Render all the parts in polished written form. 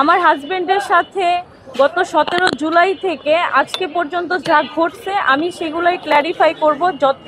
আমার হাজবেন্ডের সাথে গত 17 জুলাই থেকে আজকে পর্যন্ত যা ঘটছে আমি সেগুলোই ক্ল্যারিফাই করব,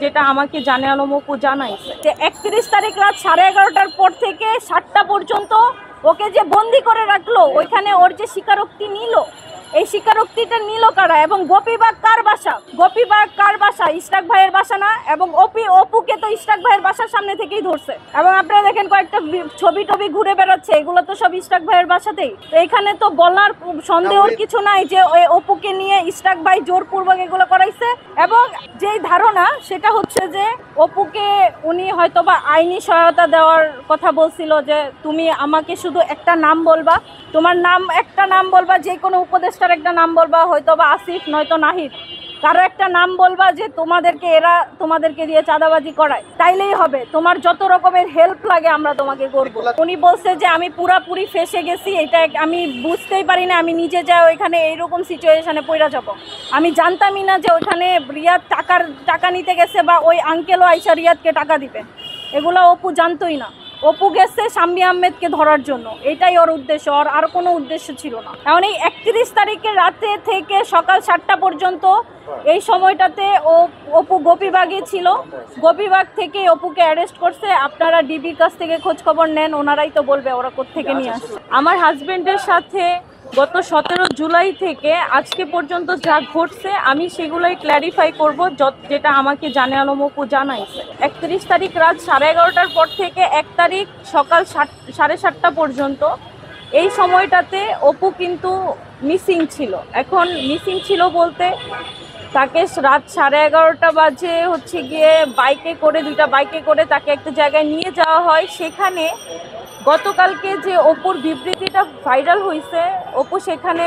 যেটা আমাকে জানে আলম আপু জানাইছে যে 31 তারিখ রাত 11:30টার পর থেকে 7টা পর্যন্ত ওকে যে বন্দি করে রাখলো, ওইখানে ওর যে স্বীকারোক্তি নিল, এই স্বীকারোক্তিটা নিল কারা এবং গোপীবাগ কার বাসা? গোপীবাগ কার বাসা? ইশরাক ভাইয়ের বাসা না? এবং অপুকে তো ইশরাক ভাইয়ের বাসার সামনে থেকেই ধরছে এবং আপনারা দেখেন কয়েকটা ছবি টবি ঘুরে বেড়াচ্ছে, এগুলো তো সব ইশরাক ভাইয়ের বাসাতেই। তো এখানে তো বলার সন্দেহর কিছু নাই যে অপুকে নিয়ে ইশরাক ভাই জোরপূর্বক এগুলো করাইছে। এবং যেই ধারণা সেটা হচ্ছে যে অপুকে উনি হয়তোবা আইনি সহায়তা দেওয়ার কথা বলছিল, যে তুমি আমাকে শুধু একটা নাম বলবা, তোমার নাম একটা নাম বলবা, যে কোনো উপদেষ্টার একটা নাম বলবা, হয়তোবা আসিফ নয়তো নাহিদ, কারো একটা নাম বলবা যে এরা তোমাদেরকে দিয়ে চাঁদাবাজি করায়, তাইলেই হবে, তোমার যত রকমের হেল্প লাগে আমরা তোমাকে করবো। উনি বলছে যে আমি পুরাপুরি ফেসে গেছি, এটা আমি বুঝতেই পারি না, আমি নিজে যাই ওইখানে এইরকম সিচুয়েশনে পড়া যাব। আমি জানতামই না যে ওইখানে রিয়াদ টাকা নিতে গেছে বা ওই আঙ্কেলও আইসা রিয়াদকে টাকা দিবে, এগুলো অপু জানতোই না। অপু গেছে শাম্মী আহমেদকে ধরার জন্য, এটাই ওর উদ্দেশ্য, আর কোনো উদ্দেশ্য ছিল না। এখন এই 31 তারিখের রাতে থেকে সকাল 7টা পর্যন্ত এই সময়টাতে অপু গোপীবাগে ছিল। গোপীবাগ থেকে অপুকে অ্যারেস্ট করছে। আপনারা ডিবির কাছ থেকে খোঁজ খবর নেন, ওনারাই তো বলবে ওরা কোত্থেকে নিয়ে আসছে। আমার হাজবেন্ডের সাথে গত 17 জুলাই থেকে আজকে পর্যন্ত যা ঘটছে আমি সেগুলোই ক্ল্যারিফাই করব, যেটা আমাকে জানে আলম আপু জানাইছে। 31 তারিখ রাত 11:30টার পর থেকে 1 তারিখ সকাল 7:30টা পর্যন্ত এই সময়টাতে অপু কিন্তু মিসিং ছিল। এখন মিসিং ছিল বলতে তাকে রাত 11:30 বাজে হচ্ছে গিয়ে দুইটা বাইকে করে তাকে একটা জায়গায় নিয়ে যাওয়া হয়। সেখানে গতকালকে যে অপুর বিবৃতিটা ভাইরাল হয়েছে, অপু সেখানে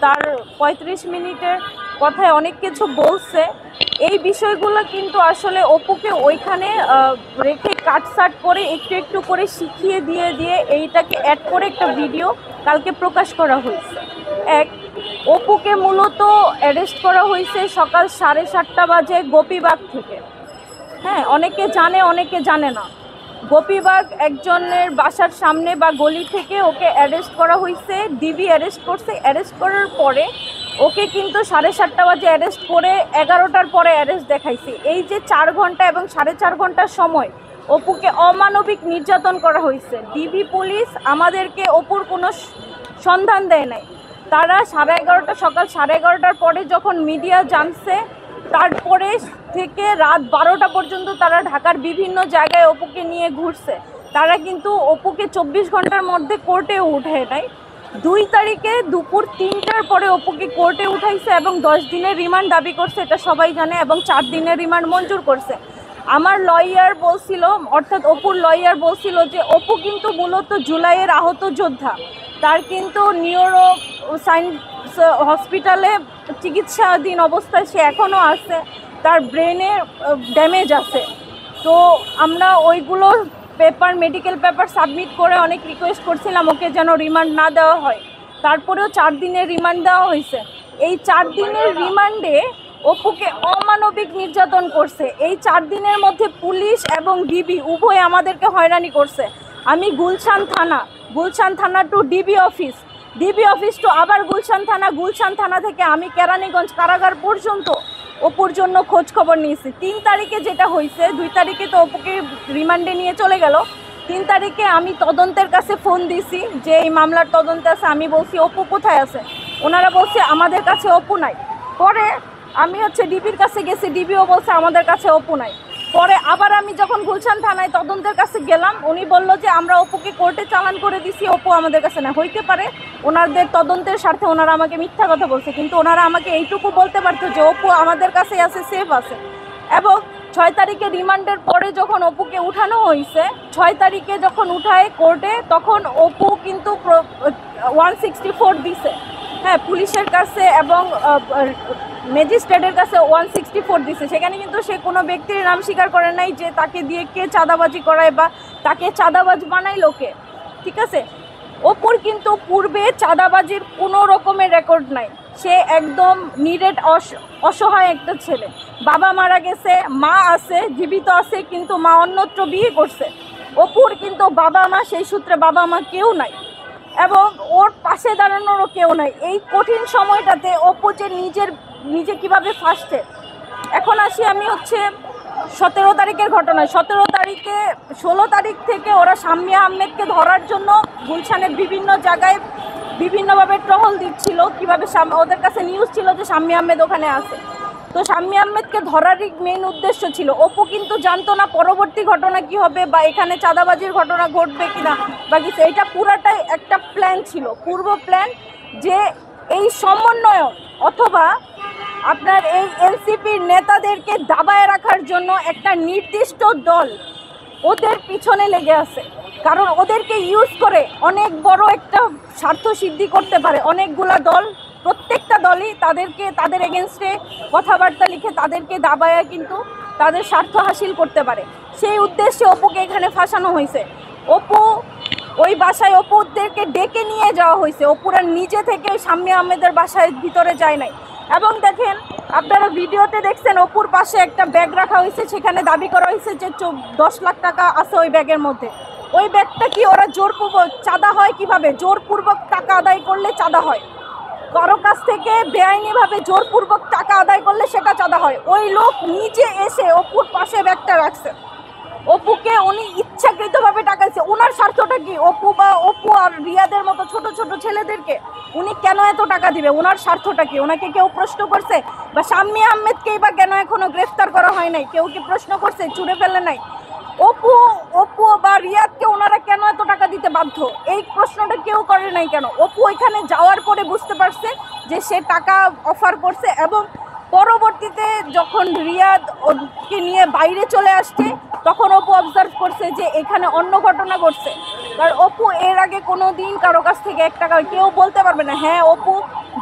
তার 35 মিনিটের কথায় অনেক কিছু বলছে। এই বিষয়গুলো কিন্তু আসলে অপুকে ওইখানে রেখে কাটসাট করে একটু একটু করে শিখিয়ে দিয়ে এইটাকে অ্যাড করে একটা ভিডিও কালকে প্রকাশ করা হয়েছে। অপুকে মূলত অ্যারেস্ট করা হয়েছে সকাল 7:30 বাজে গোপীবাগ থেকে। হ্যাঁ, অনেকে জানে অনেকে জানে না। গোপীবাগ একজনের বাসার সামনে বা গলি থেকে ওকে অ্যারেস্ট করা হয়েছে, ডিবি অ্যারেস্ট করছে। অ্যারেস্ট করার পরে ওকে কিন্তু 7:30 বাজে অ্যারেস্ট করে 11টার পরে অ্যারেস্ট দেখাইছে। এই যে 4 ঘন্টা এবং 4.5 ঘন্টার সময় অপুকে অমানবিক নির্যাতন করা হয়েছে। ডিবি পুলিশ আমাদেরকে অপুর কোনো সন্ধান দেয় নাই। তারা সকাল 11:30টার পরে যখন মিডিয়া জানছে, তারপরে থেকে রাত 12টা পর্যন্ত তারা ঢাকার বিভিন্ন জায়গায় অপুকে নিয়ে ঘুরছে। তারা কিন্তু অপুকে 24 ঘন্টার মধ্যে কোর্টে উঠায় নাই। 2 তারিখে দুপুর 3টার পরে অপুকে কোর্টে উঠাইছে এবং 10 দিনের রিমান্ড দাবি করছে, এটা সবাই জানে, এবং 4 দিনের রিমান্ড মঞ্জুর করছে। আমার লয়ার বলছিল, অর্থাৎ অপুর লয়ার বলছিল যে অপু কিন্তু মূলত জুলাইয়ের আহত যোদ্ধা, তার কিন্তু নিউরো সায়েন্স হসপিটালে চিকিৎসাধীন অবস্থায় সে এখনও আছে, তার ব্রেনে ড্যামেজ আছে। তো আমরা ওইগুলো মেডিকেল পেপার সাবমিট করে অনেক রিকোয়েস্ট করছিলাম ওকে যেন রিমান্ড না দেওয়া হয়। তারপরেও 4 দিনের রিমান্ড দেওয়া হয়েছে। এই 4 দিনের রিমান্ডে অপুকে অমানবিক নির্যাতন করছে। এই 4 দিনের মধ্যে পুলিশ এবং ডিবি উভয় আমাদেরকে হয়রানি করছে। আমি গুলশান থানা টু ডিবি অফিস টু আবার গুলশান থানা থেকে আমি কেরানীগঞ্জ কারাগার পর্যন্ত অপুর জন্য খোঁজ খবর নিয়েছি। 3 তারিখে যেটা হয়েছে, 2 তারিখে তো অপুকে রিমান্ডে নিয়ে চলে গেল। 3 তারিখে আমি তদন্তের কাছে ফোন দিয়েছি যে এই মামলার তদন্তে আছে। আমি বলছি অপু কোথায় আছে, ওনারা বলছে আমাদের কাছে অপু নাই। পরে আমি ডিবির কাছে গেছি, ডিবিও বলছে আমাদের কাছে অপু নাই। পরে আবার আমি যখন গুলশান থানায় তদন্তের কাছে গেলাম, উনি বলল যে আমরা অপুকে কোর্টে চালান করে দিছি, অপু আমাদের কাছে না। হইতে পারে ওনাদের তদন্তের স্বার্থে ওনারা আমাকে মিথ্যা কথা বলছে, কিন্তু ওনারা আমাকে এইটুকু বলতে পারতো যে অপু আমাদের কাছেই আছে, সেফ আছে। এবং 6 তারিখে রিমান্ডের পরে যখন অপুকে উঠানো হয়েছে, 6 তারিখে যখন উঠায় কোর্টে, তখন অপু কিন্তু 164 দিছে। হ্যাঁ, পুলিশের কাছে এবং ম্যাজিস্ট্রেটের কাছে 164 দিছে। সেখানে কিন্তু সে কোনো ব্যক্তির নাম স্বীকার করে নাই যে তাকে দিয়ে কে চাঁদাবাজি করায় বা তাকে চাঁদাবাজ বানাই লোকে। ঠিক আছে, অপুর কিন্তু পূর্বে চাঁদাবাজির কোনো রকমের রেকর্ড নাই। সে একদম নিরেট অসহায় একটা ছেলে। বাবা মারা গেছে, মা আছে, জীবিত আছে, কিন্তু মা অন্যত্র বিয়ে করছে। অপুর কিন্তু বাবা মা, সেই সূত্রে বাবা মা কেউ নাই। এবং ওর পাশে দাঁড়ানোরও কেউ নাই। এই কঠিন সময়টাতে অপু যে নিজে কিভাবে ফাঁসছে। এখন আসি আমি হচ্ছে 17 তারিখের ঘটনায়। 17 তারিখে 16 তারিখ থেকে ওরা শাম্মী আহমেদকে ধরার জন্য গুলশানের বিভিন্ন জায়গায় বিভিন্নভাবে টহল দিচ্ছিল। কীভাবে ওদের কাছে নিউজ ছিল যে শাম্মী আহমেদ ওখানে আছে। তো শাম্মী আহমেদকে ধরারই মেইন উদ্দেশ্য ছিল। অপু কিন্তু জানতো না পরবর্তী ঘটনা কি হবে বা এখানে চাঁদাবাজির ঘটনা ঘটবে কিনা বা কিছু। এটা পুরাটাই একটা প্ল্যান ছিল, পূর্ব প্ল্যান, যে এই সমন্বয় অথবা আপনার এই এনসিপির নেতাদেরকে দাবায় রাখার জন্য একটা নির্দিষ্ট দল ওদের পিছনে লেগে আছে। কারণ ওদেরকে ইউজ করে অনেক বড় একটা স্বার্থ সিদ্ধি করতে পারে অনেকগুলা দল। প্রত্যেকটা দলই তাদের এগেনস্টে কথাবার্তা লিখে তাদেরকে দাবায়া কিন্তু তাদের স্বার্থ হাসিল করতে পারে। সেই উদ্দেশ্যে অপুকে এখানে ফাঁসানো হয়েছে। অপু ওই বাসায় অপুদেরকে ডেকে নিয়ে যাওয়া হয়েছে। অপুরা নিজে থেকে শাম্মী আহমেদের বাসায় ভিতরে যায় নাই। এবং দেখেন, আপনারা ভিডিওতে দেখছেন অপুর পাশে একটা ব্যাগ রাখা হয়েছে, সেখানে দাবি করা হয়েছে যে 10 লাখ টাকা আছে ওই ব্যাগের মধ্যে। ওই ব্যাগটা কি ওরা জোরপূর্বক চাঁদা হয় কিভাবে? জোরপূর্বক টাকা আদায় করলে চাঁদা হয়। কারো কাছ থেকে বেআইনিভাবে জোরপূর্বক টাকা আদায় করলে সেটা চাঁদা হয়। ওই লোক নিজে এসে অপুর পাশে ব্যাগটা রাখছে। অপুকে উনি ইচ্ছাকৃতভাবে টাকাইছে। ওনার স্বার্থটা কি? অপু আর রিয়াদের মতো ছোট ছোট ছেলেদেরকে উনি কেন এত টাকা দিবে? ওনার স্বার্থটা কি? ওনাকে কেউ প্রশ্ন করছে? বা শাম্মী আহমেদকেই বা কেন এখনো গ্রেফতার করা হয় নাই? কেউ কি প্রশ্ন করছে? ছুড়ে ফেলে নাই? অপু বা রিয়াদকে ওনারা কেন এত টাকা দিতে বাধ্য? এই প্রশ্নটা কেউ করে নাই কেন? অপু এখানে যাওয়ার পরে বুঝতে পারছে যে সে টাকা অফার করছে। এবং পরবর্তীতে যখন রিয়াদ ওকে নিয়ে বাইরে চলে আসছে তখন অপু অবজার্ভ করছে যে এখানে অন্য ঘটনা ঘটছে। কারণ অপু এর আগে কোনো দিন কারো কাছ থেকে 1 টাকা কেউ বলতে পারবে না হ্যাঁ অপু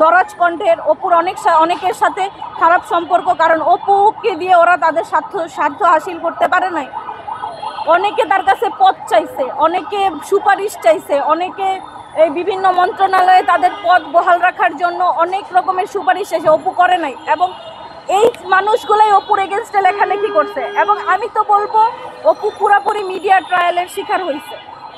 দরাজ কণ্ঠের, অপুর অনেকের সাথে খারাপ সম্পর্ক, কারণ অপুকে দিয়ে ওরা তাদের স্বার্থ হাসিল করতে পারে নাই। অনেকে তার কাছে পদ চাইছে, অনেকে সুপারিশ চাইছে, অনেকে এই বিভিন্ন মন্ত্রণালয়ে তাদের পদ বহাল রাখার জন্য অনেক রকমের সুপারিশ এসে অপু করে নাই। এবং এই মানুষগুলাই অপুর এগেনস্টে লেখালেখি করছে। এবং আমি তো বলবো অপু পুরাপুরি মিডিয়া ট্রায়ালের শিকার হয়েছে।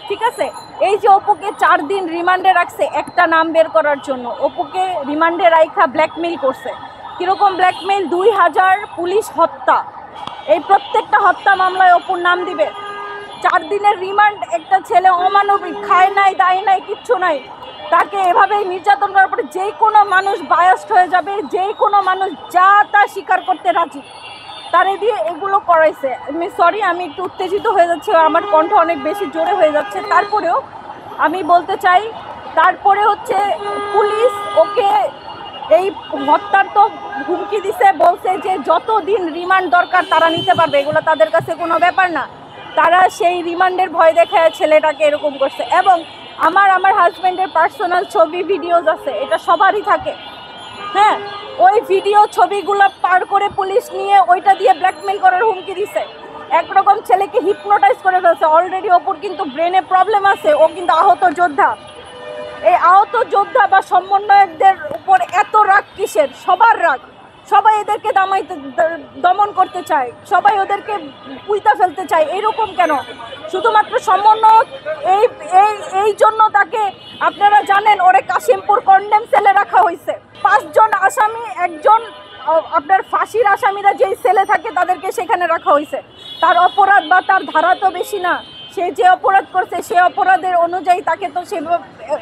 ঠিক আছে, এই যে অপুকে 4 দিন রিমান্ডে রাখছে একটা নাম বের করার জন্য, অপুকে রিমান্ডে রাখা ব্ল্যাকমেইল করছে। কীরকম ব্ল্যাকমেইল? 2000 পুলিশ হত্যা, এই প্রত্যেকটা হত্যা মামলায় অপুর নাম দিবে। 4 দিনের রিমান্ড, একটা ছেলে অমানবিক, খায় নাই দায় নাই কিচ্ছু নাই, তাকে এভাবেই নির্যাতন করার পরে যেই কোনো মানুষ বায়াস্ট হয়ে যাবে, যেই কোনো মানুষ যা তা স্বীকার করতে রাজি, তারে দিয়ে এগুলো করাইছে। আমি একটু উত্তেজিত হয়ে যাচ্ছে, আমার কণ্ঠ অনেক বেশি জোরে হয়ে যাচ্ছে। তারপরেও আমি বলতে চাই, তারপরে হচ্ছে পুলিশ ওকে এই হত্যার তো হুমকি দিছে, বলছে যে যতদিন রিমান্ড দরকার তারা নিতে পারবে, এগুলো তাদের কাছে কোনো ব্যাপার না। তারা সেই রিমান্ডের ভয় দেখায় ছেলেটাকে এরকম করছে। এবং আমার হাজব্যান্ডের পার্সোনাল ছবি ভিডিওজ আছে, এটা সবারই থাকে। হ্যাঁ, ওই ভিডিও ছবিগুলো পার করে পুলিশ নিয়ে ওইটা দিয়ে ব্ল্যাকমেল করার হুমকি দিছে। একরকম ছেলেকে হিপনোটাইজ করে ফেলছে। অলরেডি ওপর কিন্তু ব্রেনে প্রবলেম আছে, ও কিন্তু আহত যোদ্ধা। এই আহত যোদ্ধা বা সমন্বয়কদের উপর এত রাগ কিসের? সবার রাগ, সবাই এদেরকে দমন করতে চায়, সবাই ওদেরকে পুইতা ফেলতে চায়। এইরকম কেন? শুধুমাত্র সমন্বয়ক এই জন্য তাকে, আপনারা জানেন ওরে কাশিমপুর কন্ডেম সেলে রাখা হয়েছে। 5 জন আসামি, একজন আপনার ফাঁসির আসামিরা যেই সেলে থাকে তাদেরকে সেখানে রাখা হয়েছে। তার অপরাধ বা তার ধারা তো বেশি না, সে যে অপরাধ করছে সে অপরাধের অনুযায়ী তাকে তো সে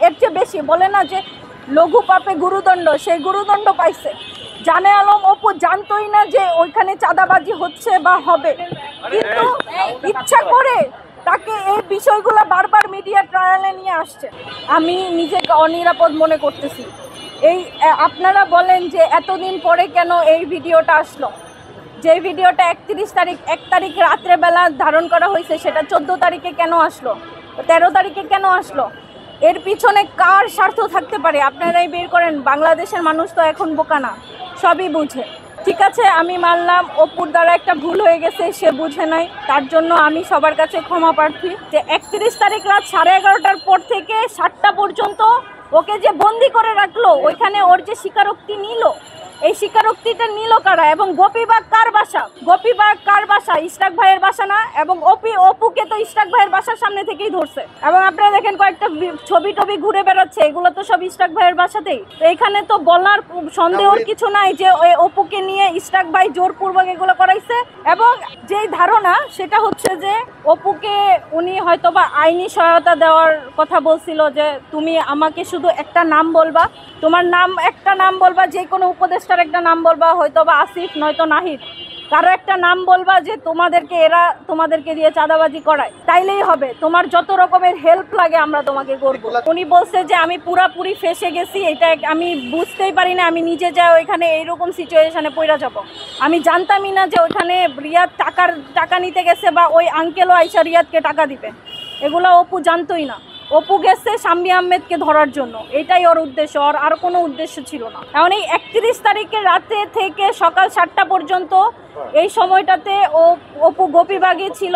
এর চেয়ে বেশি বলে না যে লঘু পাপে গুরুদণ্ড, সেই গুরুদণ্ড পাইছে। জানে আলম অপু জানতোই না যে ওইখানে চাঁদাবাজি হচ্ছে বা হবে, কিন্তু ইচ্ছা করে তাকে এই বিষয়গুলো বারবার মিডিয়া ট্রায়ালে নিয়ে আসছে। আমি নিজেকে অনিরাপদ মনে করতেছি। আপনারা বলেন যে এতদিন পরে কেন এই ভিডিওটা আসলো? যে ভিডিওটা 1 তারিখ রাত্রেবেলা ধারণ করা হয়েছে, সেটা 14 তারিখে কেন আসলো? 13 তারিখে কেন আসলো? এর পিছনে কার স্বার্থ থাকতে পারে? আপনারাই বের করেন। বাংলাদেশের মানুষ তো এখন বোকা না, সবই বুঝে। ঠিক আছে, আমি মানলাম অপুর দ্বারা একটা ভুল হয়ে গেছে, সে বুঝে নাই, তার জন্য আমি সবার কাছে ক্ষমা প্রার্থী। যে 31 তারিখ রাত 11:30টার পর থেকে 7টা পর্যন্ত ওকে যে বন্দি করে রাখলো, ওইখানে ওর যে স্বীকারোক্তি নিল, এই স্বীকারোক্তিটা নিল কারা এবং গোপীবাগ কার বাসা? গোপীবাগ কার বাসা? ইশরাক ভাইয়ের বাসা না? এবং অপুকে তো ইশরাক ভাইয়ের বাসার সামনে থেকেই ধরছে এবং আপনারা দেখেন কয়েকটা ছবি টবি ঘুরে বেড়াচ্ছে, এগুলো তো সব ইশরাক ভাইয়ের বাসাতেই। তো এখানে তো বলার সন্দেহর কিছু নাই যে ওই অপুকে নিয়ে ইশরাক ভাই জোরপূর্বক এগুলো করাইছে। এবং যেই ধারণা সেটা হচ্ছে যে অপুকে উনি হয়তোবা আইনি সহায়তা দেওয়ার কথা বলছিল, যে তুমি আমাকে শুধু একটা নাম বলবা, তোমার নাম একটা নাম বলবা, যে কোনো উপদেষ্টার একটা নাম বলবা, হয়তোবা আসিফ নয়তো নাহিদ, কারো একটা নাম বলবা যে এরা তোমাদেরকে দিয়ে চাঁদাবাজি করায়, তাইলেই হবে, তোমার যত রকমের হেল্প লাগে আমরা তোমাকে করব। উনি বলছে যে আমি পুরাপুরি ফেসে গেছি, এটা আমি বুঝতেই পারি না, আমি নিজে যাই ওইখানে এইরকম সিচুয়েশনে পড়া যাব। আমি জানতামই না যে ওইখানে রিয়াদ টাকা নিতে গেছে বা ওই আঙ্কেলও আইসা রিয়াদকে টাকা দিবে, এগুলো অপু জানতোই না। অপু গেছে শাম্মী আহমেদকে ধরার জন্য, এটাই ওর উদ্দেশ্য, আর কোনো উদ্দেশ্য ছিল না। এখন এই 31 তারিখে রাতে থেকে সকাল 7টা পর্যন্ত এই সময়টাতে অপু গোপীবাগে ছিল।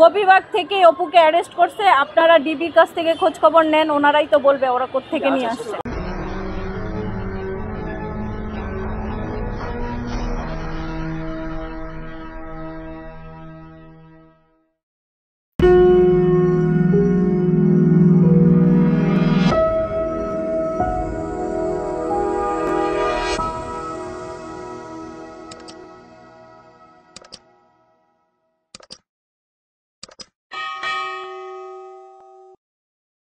গোপীবাগ থেকে অপুকে অ্যারেস্ট করছে। আপনারা ডিবির কাছ থেকে খোঁজ খবর নেন, ওনারাই তো বলবে ওরা কোত্থেকে নিয়ে আসছে।